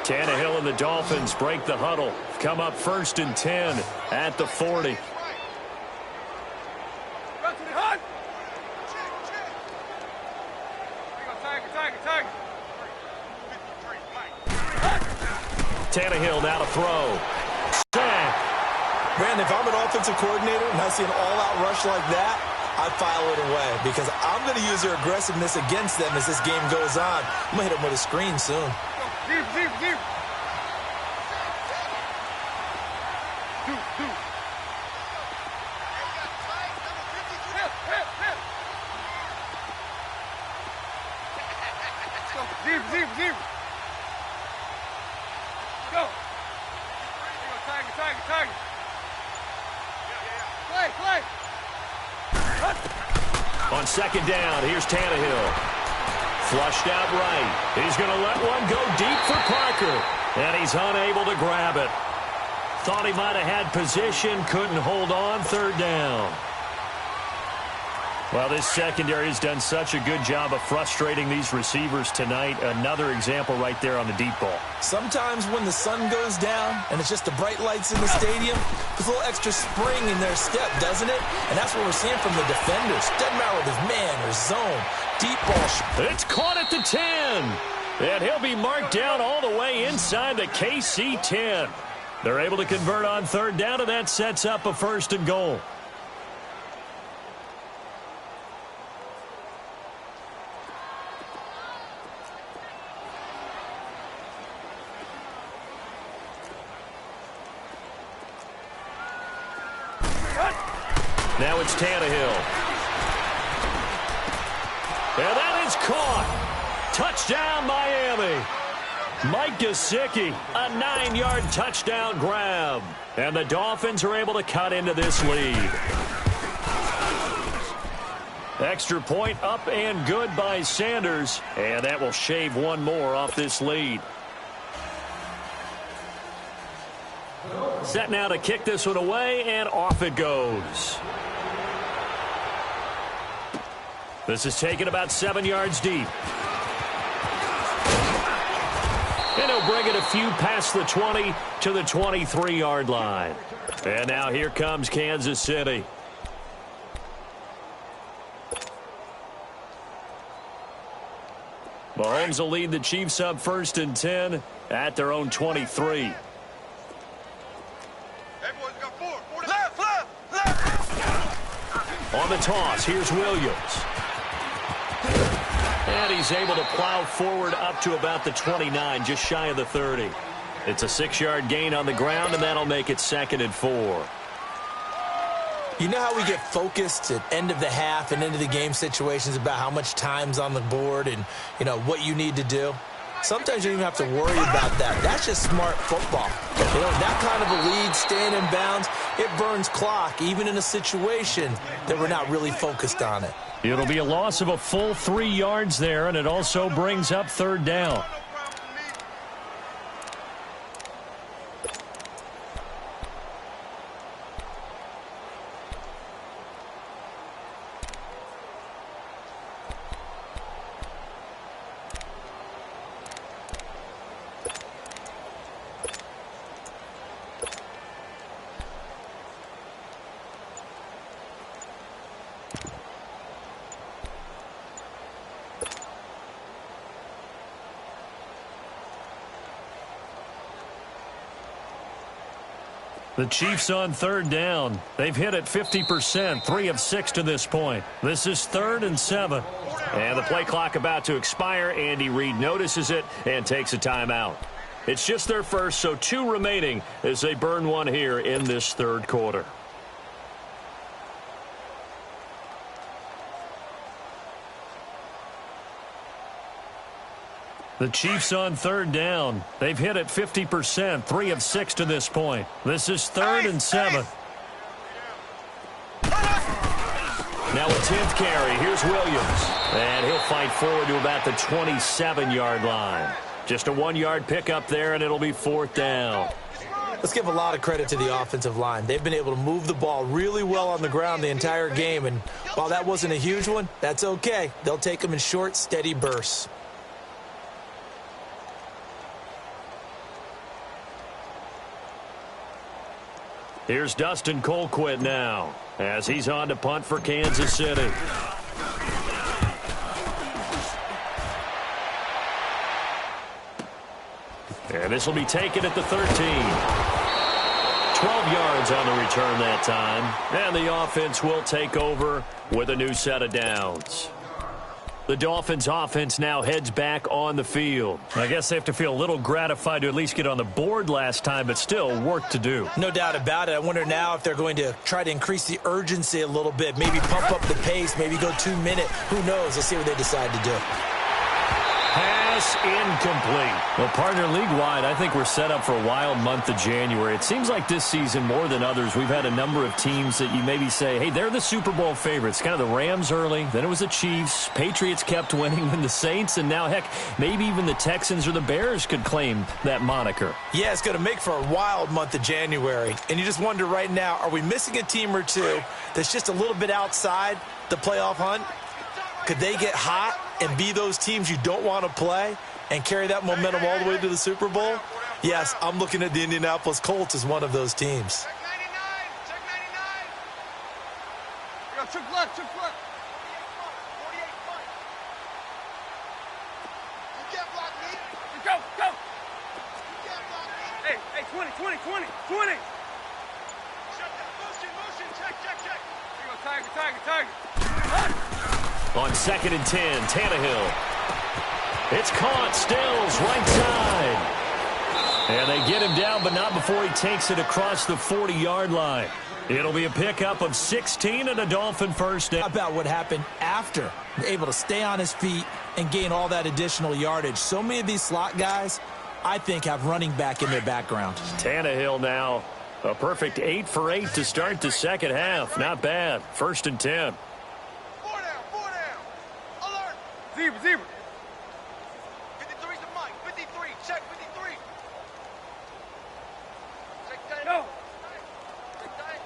Tannehill and the Dolphins break the huddle. Come up 1st and 10 at the 40. Tannehill now to throw. Man, if I'm an offensive coordinator and I see an all-out rush like that, I file it away because I'm going to use their aggressiveness against them as this game goes on. I'm going to hit them with a screen soon. On 2nd down, here's Tannehill. Flushed out right. He's going to let one go deep for Parker. And he's unable to grab it. Thought he might have had position, couldn't hold on. 3rd down. Well, this secondary has done such a good job of frustrating these receivers tonight. Another example right there on the deep ball. Sometimes when the sun goes down and it's just the bright lights in the stadium, there's a little extra spring in their step, doesn't it? And that's what we're seeing from the defenders. Doesn't matter whether it's man or zone. Deep ball. It's caught at the 10. And he'll be marked down all the way inside the KC 10. They're able to convert on 3rd down, and that sets up a 1st and goal. Now it's Tannehill. And that is caught. Touchdown, Miami. Mike Gesicki, a 9-yard touchdown grab. And the Dolphins are able to cut into this lead. Extra point up and good by Sanders. And that will shave one more off this lead. Set now to kick this one away, and off it goes. This is taken about 7 yards deep. And he'll bring it a few past the 20 to the 23-yard line. And now here comes Kansas City. Mahomes will lead the Chiefs up 1st and 10 at their own 23. On the toss, here's Williams. And he's able to plow forward up to about the 29, just shy of the 30. It's a 6-yard gain on the ground, and that'll make it 2nd and 4. You know how we get focused at end of the half and end of the game situations about how much time's on the board and, you know, what you need to do? Sometimes you don't even have to worry about that. That's just smart football. You know, that kind of a lead, staying in bounds, it burns clock, even in a situation that we're not really focused on it. It'll be a loss of a full 3 yards there, and it also brings up 3rd down. The Chiefs on 3rd down. They've hit it 50%, 3 of 6 to this point. This is 3rd and 7. And the play clock about to expire. Andy Reid notices it and takes a timeout. It's just their first, so 2 remaining as they burn one here in this 3rd quarter. The Chiefs on 3rd down. They've hit it 50%, 3 of 6 to this point. This is 3rd and 7. Now a 10th carry. Here's Williams. And he'll fight forward to about the 27-yard line. Just a 1-yard pickup there, and it'll be 4th down. Let's give a lot of credit to the offensive line. They've been able to move the ball really well on the ground the entire game. And while that wasn't a huge one, that's okay. They'll take them in short, steady bursts. Here's Dustin Colquitt now as he's on to punt for Kansas City. And this will be taken at the 13. 12 yards on the return that time. And the offense will take over with a new set of downs. The Dolphins offense now heads back on the field. I guess they have to feel a little gratified to at least get on the board last time, but still work to do. No doubt about it. I wonder now if they're going to try to increase the urgency a little bit, maybe pump up the pace, maybe go 2 minute. Who knows? Let's see what they decide to do. Pass incomplete. Well, partner, league-wide, I think we're set up for a wild month of January. It seems like this season, more than others, we've had a number of teams that you maybe say, hey, they're the Super Bowl favorites. Kind of the Rams early, then it was the Chiefs. Patriots kept winning, then the Saints, and now, heck, maybe even the Texans or the Bears could claim that moniker. Yeah, it's going to make for a wild month of January. And you just wonder right now, are we missing a team or two that's just a little bit outside the playoff hunt? Could they get hot and be those teams you don't want to play and carry that momentum all the way to the Super Bowl? Yes, I'm looking at the Indianapolis Colts as one of those teams. Check 99. Check 99. Yo, check left. Check left. 48 front. You can't block me. Go, go. You can't block me. Hey, 20. Shut that. Motion. Check. Here you go, Tiger. On 2nd and 10, Tannehill. It's caught, Stills, right side. And they get him down, but not before he takes it across the 40-yard line. It'll be a pickup of 16 and a Dolphin first down. How about what happened after? Able to stay on his feet and gain all that additional yardage. So many of these slot guys, I think, have running back in their background. Tannehill now, a perfect 8 for 8 to start the second half. Not bad. 1st and 10. Zebra. 53's the mic. 53. Check 53. Check that. No. Check that.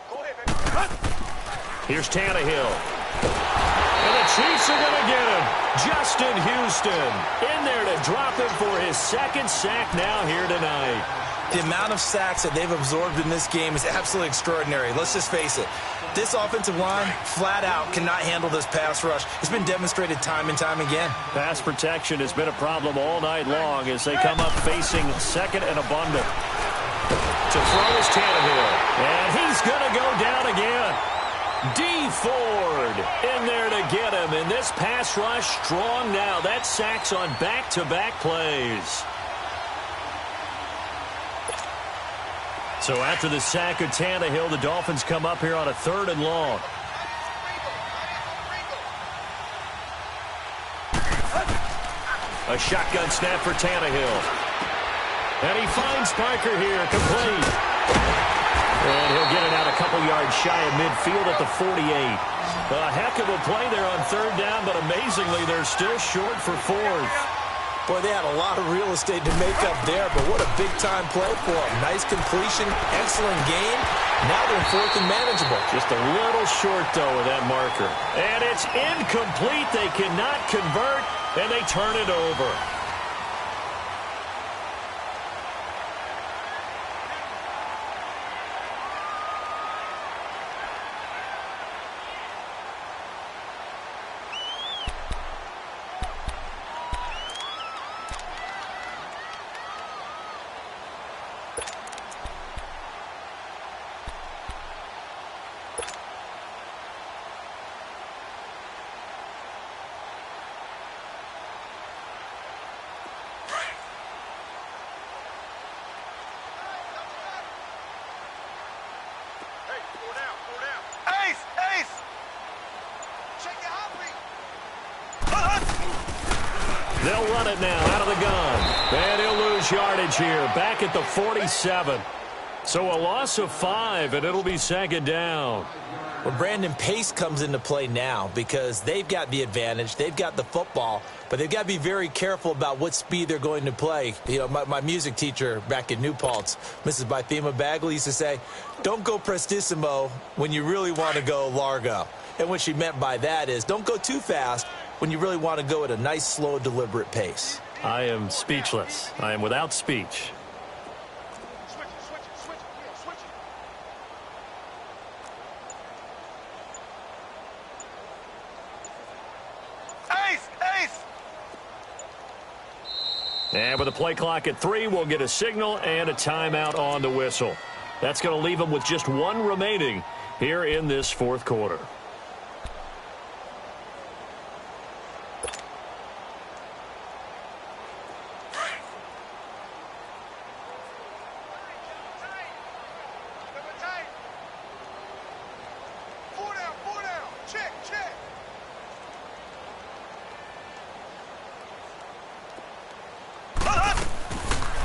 Go ahead, baby. Here's Tannehill. And the Chiefs are going to get him. Justin Houston in there to drop him for his 2nd sack now here tonight. The amount of sacks that they've absorbed in this game is absolutely extraordinary. Let's just face it. This offensive line, flat out, cannot handle this pass rush. It's been demonstrated time and time again. Pass protection has been a problem all night long as they come up facing 2nd and a bundle. To throw is Tannehill. And he's going to go down again. D. Ford in there to get him. And this pass rush strong now. That's sacks on back-to-back plays. So after the sack of Tannehill, the Dolphins come up here on a 3rd and long. A shotgun snap for Tannehill. And he finds Parker here, complete. And he'll get it out a couple yards shy of midfield at the 48. A heck of a play there on 3rd down, but amazingly, they're still short for 4th. Boy, they had a lot of real estate to make up there, but what a big-time play for them. Nice completion, excellent game. Now they're in 4th and manageable. Just a little short, though, with that marker. And it's incomplete. They cannot convert, and they turn it over. They'll run it now out of the gun. And he'll lose yardage here. Back at the 47. So a loss of 5, and it'll be 2nd down. Well, Brandon, pace comes into play now because they've got the advantage. They've got the football, but they've got to be very careful about what speed they're going to play. You know, my music teacher back in New Paltz, Mrs. Bythema Bagley, used to say, don't go prestissimo when you really want to go largo. And what she meant by that is don't go too fast when you really want to go at a nice, slow, deliberate pace. I am speechless. I am without speech. And with the play clock at 3, we'll get a signal and a timeout on the whistle. That's going to leave them with just 1 remaining here in this fourth quarter.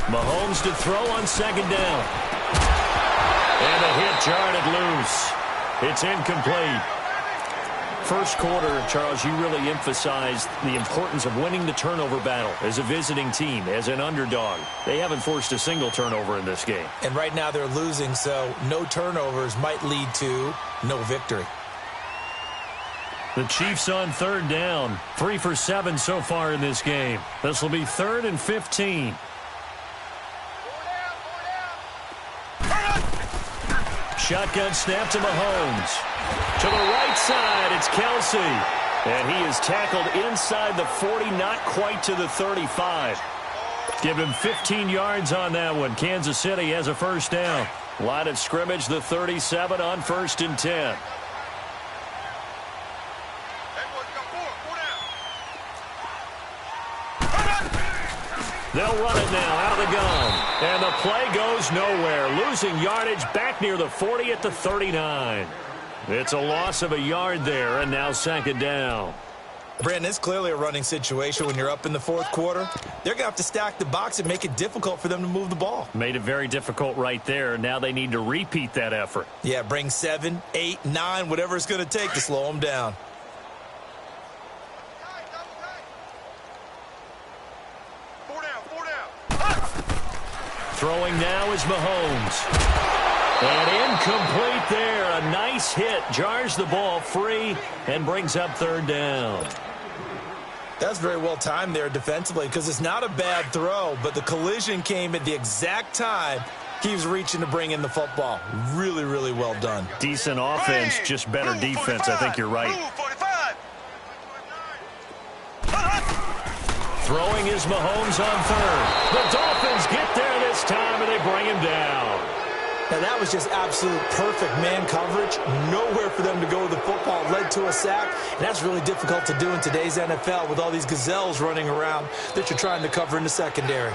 Mahomes to throw on second down. And a hit jarred it loose. It's incomplete. First quarter, Charles, you really emphasized the importance of winning the turnover battle as a visiting team, as an underdog. They haven't forced a single turnover in this game. And right now they're losing, so no turnovers might lead to no victory. The Chiefs on third down. 3 for 7 so far in this game. This will be 3rd and 15. Shotgun snap to Mahomes. To the right side, it's Kelsey. And he is tackled inside the 40, not quite to the 35. Give him 15 yards on that one. Kansas City has a first down. Line of scrimmage, the 37 on 1st and 10. They'll run it now out of the gun. And the play goes nowhere. Losing yardage back near the 40 at the 39. It's a loss of a yard there, and now 2nd down. Brandon, it's clearly a running situation when you're up in the fourth quarter. They're going to have to stack the box and make it difficult for them to move the ball. Made it very difficult right there. Now they need to repeat that effort. Yeah, bring 7, 8, 9, whatever it's going to take to slow them down. Throwing now is Mahomes. And incomplete there. A nice hit. Jars the ball free and brings up 3rd down. That's very well timed there defensively because it's not a bad throw, but the collision came at the exact time he was reaching to bring in the football. Really, really well done. Decent offense, just better defense. I think you're right. Throwing is Mahomes on 3rd. The Dolphins get there this time, and they bring him down. Now, that was just absolute perfect man coverage. Nowhere for them to go with the football. Led to a sack, and that's really difficult to do in today's NFL with all these gazelles running around that you're trying to cover in the secondary.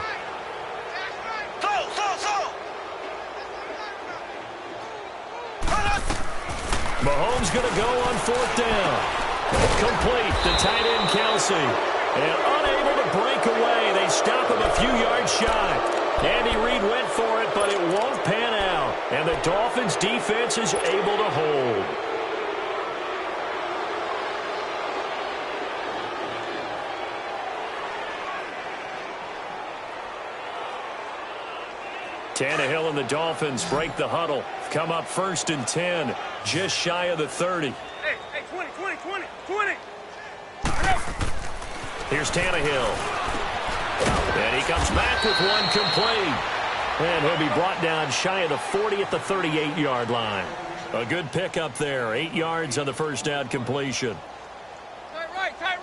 Mahomes going to go on 4th down. Complete. The tight end, Kelsey. And unable to break away. They stop him a few yards shy. Andy Reid went for it, but it won't pan out. And the Dolphins' defense is able to hold. Tannehill and the Dolphins break the huddle. Come up 1st and 10, just shy of the 30. Hey, 20. Here's Tannehill. And he comes back with one complete. And he'll be brought down shy of the 40 at the 38-yard line. A good pickup there. 8 yards on the first down completion. Tight right. Hey.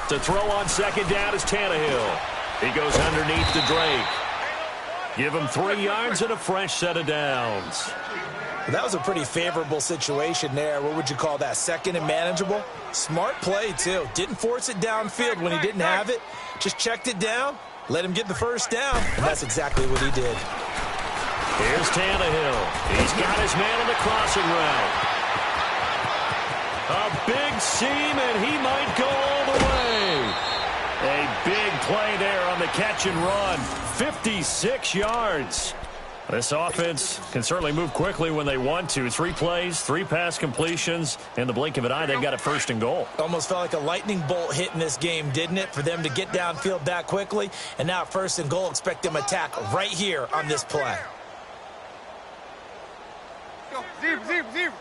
To throw on 2nd down is Tannehill. He goes underneath to Drake. Give him 3 yards and a fresh set of downs. That was a pretty favorable situation there. What would you call that? 2nd and manageable? Smart play, too. Didn't force it downfield when he didn't have it. Just checked it down, let him get the first down, and that's exactly what he did. Here's Tannehill. He's got his man on the crossing route. A big seam, and he might go all the way. A big play there on the catch and run. 56 yards. This offense can certainly move quickly when they want to. 3 plays, 3 pass completions. In the blink of an eye, they've got a 1st and goal. Almost felt like a lightning bolt hit in this game, didn't it? For them to get downfield that quickly. And now 1st and goal, expect them to attack right here on this play. Zero.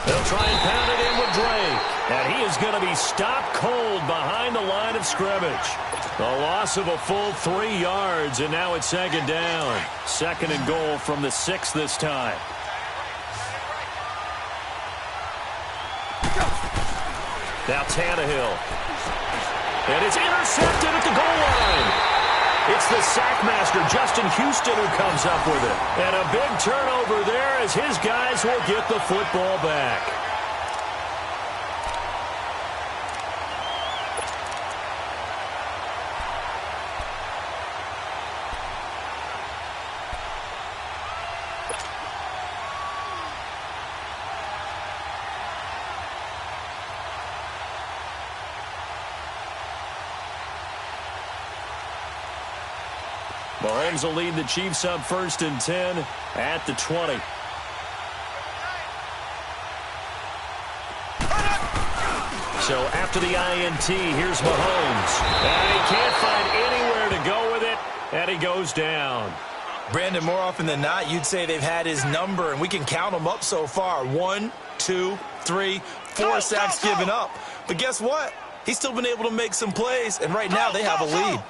They'll try and pound it in with Drake. And he is is going to be stopped cold behind the line of scrimmage. A loss of a full 3 yards, and now it's second down. Second and goal from the 6 this time. Now Tannehill. And it's intercepted at the goal line. It's the sackmaster, Justin Houston, who comes up with it. And a big turnover there as his guys will get the football back. Mahomes will lead the Chiefs up 1st and 10 at the 20. So after the INT, here's Mahomes. And he can't find anywhere to go with it, and he goes down. Brandon, more often than not, you'd say they've had his number, and we can count them up so far. 1, 2, 3, 4 sacks given up. But guess what? He's still been able to make some plays, and right now they have a lead.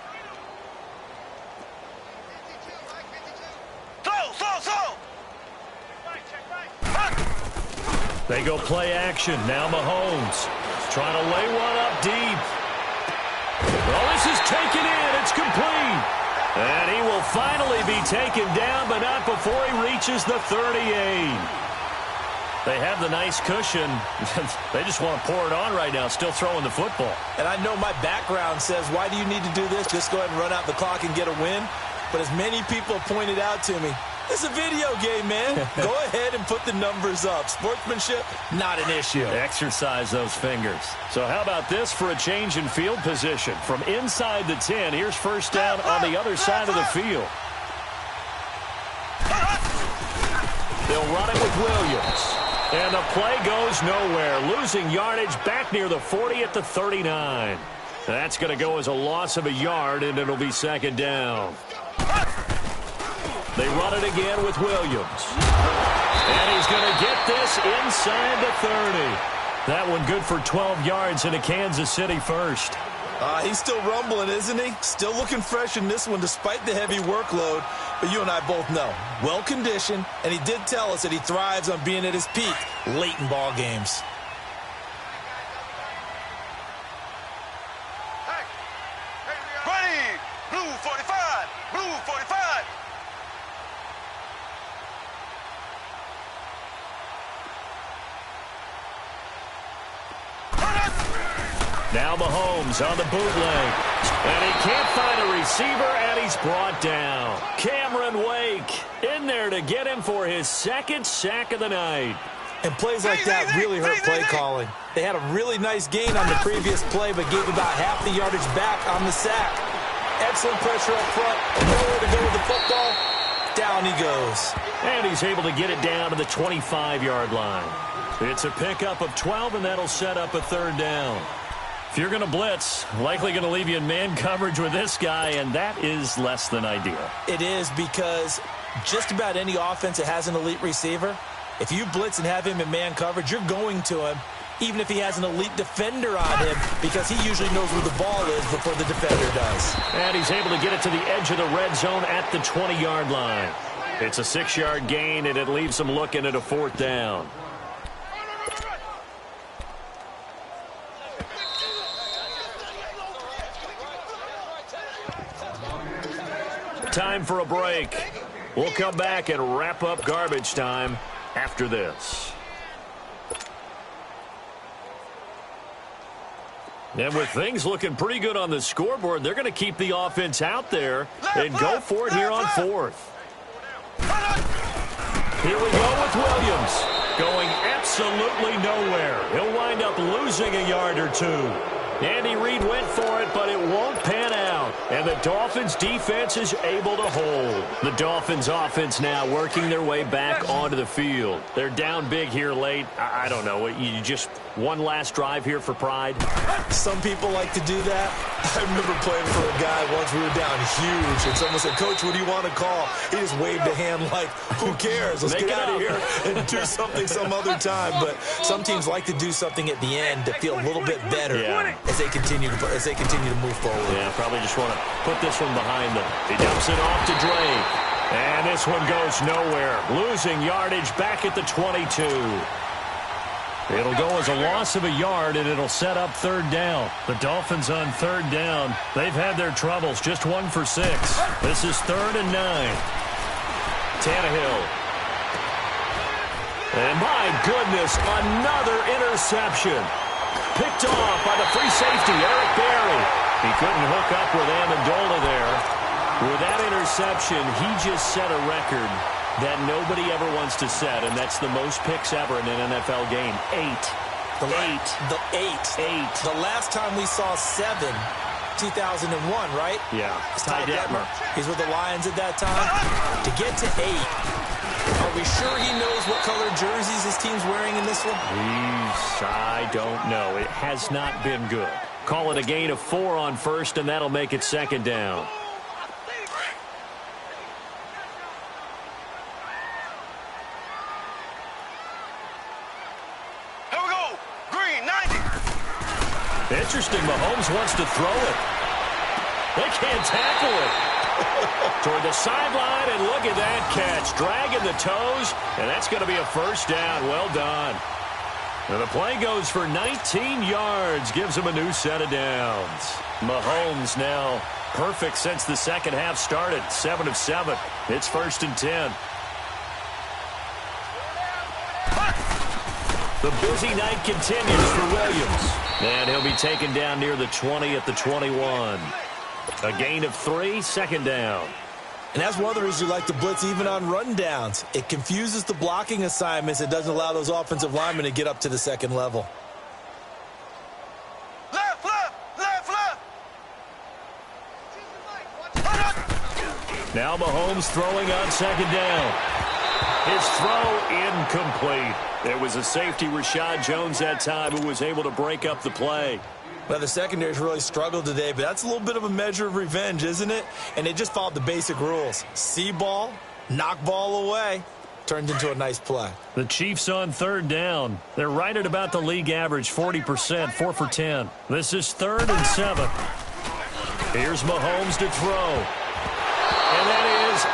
They go play action. Now Mahomes trying to lay one up deep. Well, this is taken in. It's complete. And he will finally be taken down, but not before he reaches the 38. They have the nice cushion. They just want to pour it on right now, still throwing the football. And I know my background says, why do you need to do this? Just go ahead and run out the clock and get a win. But as many people pointed out to me, it's a video game, man. Go ahead and put the numbers up. Sportsmanship, not an issue. Exercise those fingers. So how about this for a change in field position? From inside the 10, here's first down on the other side of the field. They'll run it with Williams. And the play goes nowhere. Losing yardage back near the 40 at the 39. That's going to go as a loss of a yard, and it'll be second down. They run it again with Williams. And he's going to get this inside the 30. That one good for 12 yards into Kansas City first. He's still rumbling, isn't he? Still looking fresh in this one despite the heavy workload. But you and I both know, well-conditioned, and he did tell us that he thrives on being at his peak late in ball games. Ready! Blue 45! Blue 45! Now Mahomes on the bootleg. And he can't find a receiver, and he's brought down. Cameron Wake in there to get him for his second sack of the night. And plays like that really hurt play calling. They had a really nice gain on the previous play, but gave about half the yardage back on the sack. Excellent pressure up front. Nowhere to go with the football. Down he goes. And he's able to get it down to the 25-yard line. It's a pickup of 12, and that'll set up a third down. If you're going to blitz, likely going to leave you in man coverage with this guy, and that is less than ideal. It is, because just about any offense that has an elite receiver, if you blitz and have him in man coverage, you're going to him, even if he has an elite defender on him, because he usually knows where the ball is before the defender does. And he's able to get it to the edge of the red zone at the 20-yard line. It's a 6-yard gain, and it leaves him looking at a fourth down. Time for a break. We'll come back and wrap up garbage time after this. And with things looking pretty good on the scoreboard, they're going to keep the offense out there and go for it here on fourth. Here we go with Williams. Going absolutely nowhere. He'll wind up losing a yard or two. Andy Reid went for it, but it won't pan out. And the Dolphins' defense is able to hold. The Dolphins' offense now working their way back onto the field. They're down big here late. I don't know. You just one last drive here for pride? Some people like to do that. I remember playing for a guy once. We were down huge, and someone said, "Coach, what do you want to call?" He just waved a hand like, who cares? Let's get out of here and do something some other time. But some teams like to do something at the end to feel a little bit better as they continue to move forward. Yeah, probably just want to put this one behind them. He dumps it off to Drake. And this one goes nowhere. Losing yardage back at the 22. It'll go as a loss of a yard, and it'll set up third down. The Dolphins on third down. They've had their troubles. Just 1 for 6. This is 3rd and 9. Tannehill. And my goodness, another interception. Picked off by the free safety, Eric Berry. He couldn't hook up with Amendola there. With that interception, he just set a record that nobody ever wants to set, and that's the most picks ever in an NFL game. 8. The last time we saw 7, 2001, right? Yeah. Ty Detmer. He's with the Lions at that time. To get to 8, are we sure he knows what color jerseys his team's wearing in this one? I don't know. It has not been good. Call it a gain of 4 on first, and that'll make it 2nd down. Interesting, Mahomes wants to throw it. They can't tackle it. Toward the sideline, and look at that catch. Dragging the toes, and that's going to be a first down. Well done. And the play goes for 19 yards. Gives him a new set of downs. Mahomes now perfect since the second half started. 7 of 7. It's 1st and 10. The busy night continues for Williams. And he'll be taken down near the 20 at the 21. A gain of 3, 2nd down. And that's one of the reasons you like to blitz even on rundowns. It confuses the blocking assignments. It doesn't allow those offensive linemen to get up to the second level. Left. Now Mahomes throwing on 2nd down. His throw incomplete. There was a safety, Rashad Jones, that time, who was able to break up the play. Well, the secondary's really struggled today, but that's a little bit of a measure of revenge, isn't it? And they just followed the basic rules. See ball, knock ball away. Turned into a nice play. The Chiefs on 3rd down. They're right at about the league average, 40%, 4 for 10. This is 3rd and 7. Here's Mahomes to throw. And that is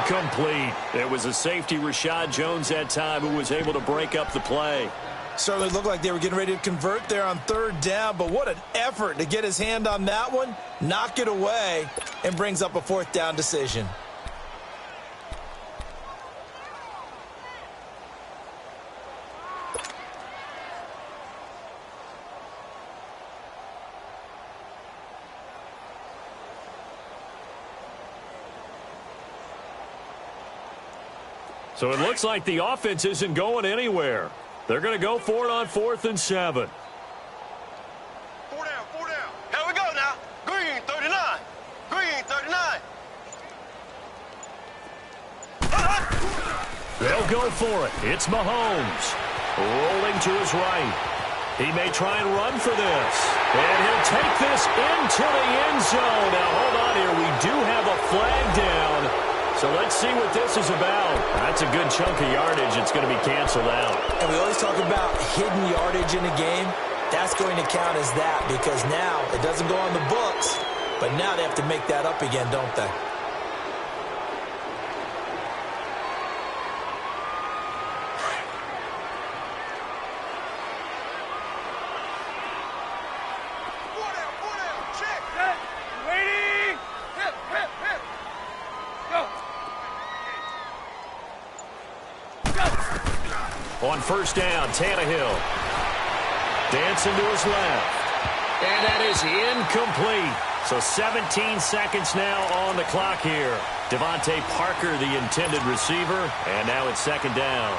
incomplete. There was a safety, Rashad Jones, that time, who was able to break up the play. Certainly looked like they were getting ready to convert there on 3rd down, but what an effort to get his hand on that one, knock it away, and brings up a 4th down decision. So it looks like the offense isn't going anywhere. They're going to go for it on 4th and 7. 4 down. Here we go now. Green 39. They'll go for it. It's Mahomes. Rolling to his right. He may try and run for this. And he'll take this into the end zone. Now, hold on here. We do have a flag down. So let's see what this is about. That's a good chunk of yardage. It's going to be canceled out. And we always talk about hidden yardage in a game. That's going to count as that because now it doesn't go on the books, but now they have to make that up again, don't they? On 1st down, Tannehill. Dancing to his left. And that is incomplete. So 17 seconds now on the clock here. Devontae Parker, the intended receiver. And now it's 2nd down.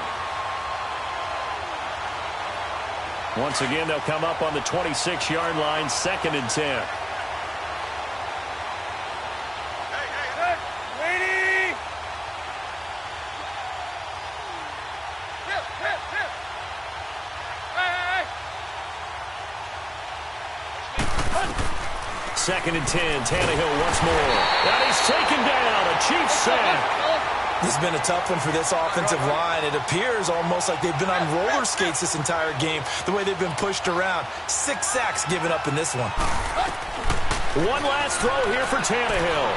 Once again, they'll come up on the 26-yard line, 2nd and 10. Second and 10, Tannehill once more. And he's taken down, a Chiefs sack. This has been a tough one for this offensive line. It appears almost like they've been on roller skates this entire game, the way they've been pushed around. 6 sacks given up in this one. One last throw here for Tannehill.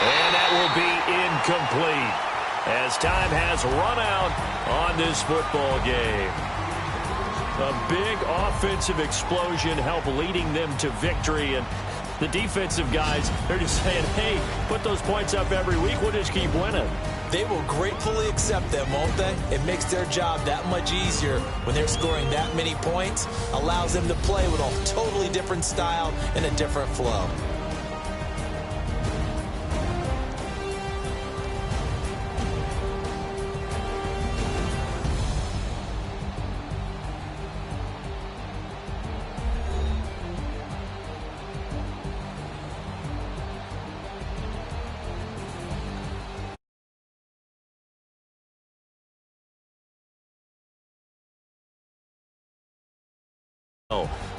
And that will be incomplete as time has run out on this football game. A big offensive explosion helped leading them to victory, and the defensive guys, they're just saying, hey, put those points up every week, we'll just keep winning. They will gratefully accept them, won't they? It makes their job that much easier when they're scoring that many points, allows them to play with a totally different style and a different flow.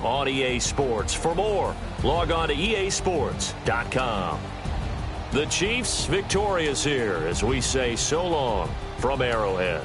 On EA Sports. For more, log on to easports.com. The Chiefs victorious here as we say so long from Arrowhead.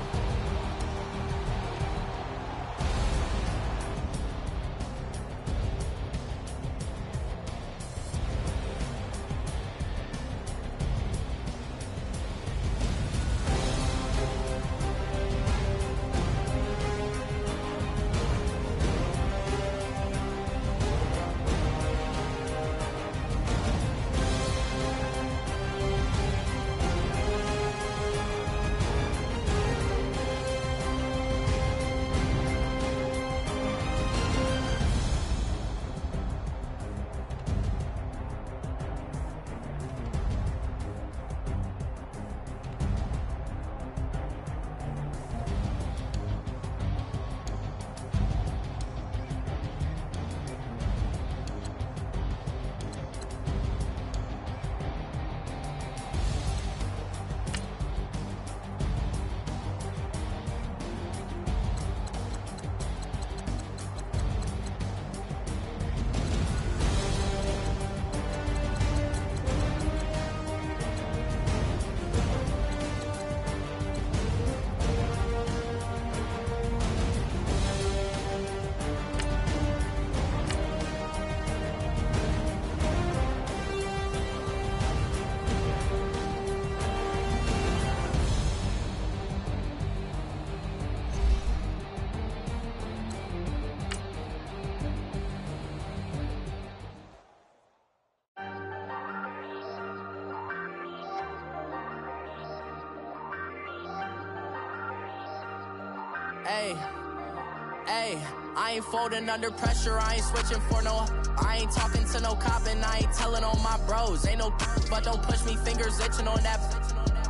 Hey, I ain't folding under pressure, I ain't switching for no. I ain't talking to no cop and I ain't telling on my bros. Ain't no but don't push me, fingers itching on that.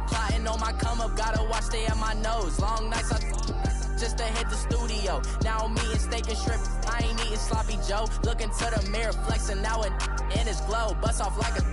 Plotting on my come up, gotta watch stay at my nose. Long nights just to hit the studio. Now I'm eating steak and shrimp, I ain't eating sloppy Joe. Looking to the mirror, flexing now it in his glow. Bust off like a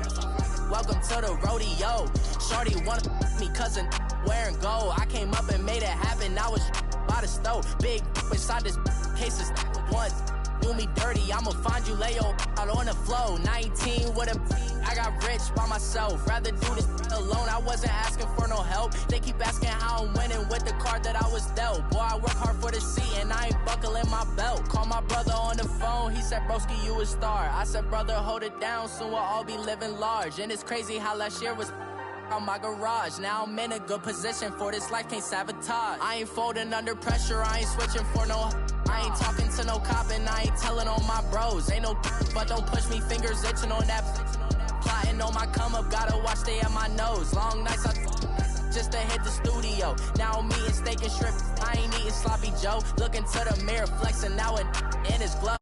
welcome to the rodeo. Shorty wanna me cousin wearing gold. I came up and made it happen, I was by the stove. Big inside this cases once do me dirty, I'ma find you lay out on the flow. 19 with a I got rich by myself, rather do this alone. I wasn't asking for no help, they keep asking how I'm winning with the card that I was dealt. Boy, I work hard for the seat and I ain't buckling my belt. Call my brother on the phone, he said broski you a star. I said brother hold it down, soon we'll all be living large. And it's crazy how last year was on my garage. Now I'm in a good position for this life, can't sabotage. I ain't folding under pressure, I ain't switching for no. I ain't talking to no cop and I ain't telling on my bros. Ain't no but don't push me, fingers itching on that. Plotting on my come up, gotta watch stay at my nose. Long nights just to hit the studio. Now I'm eating steak and shrimp, I ain't eating sloppy Joe. Looking to the mirror, flexing now it in his glove.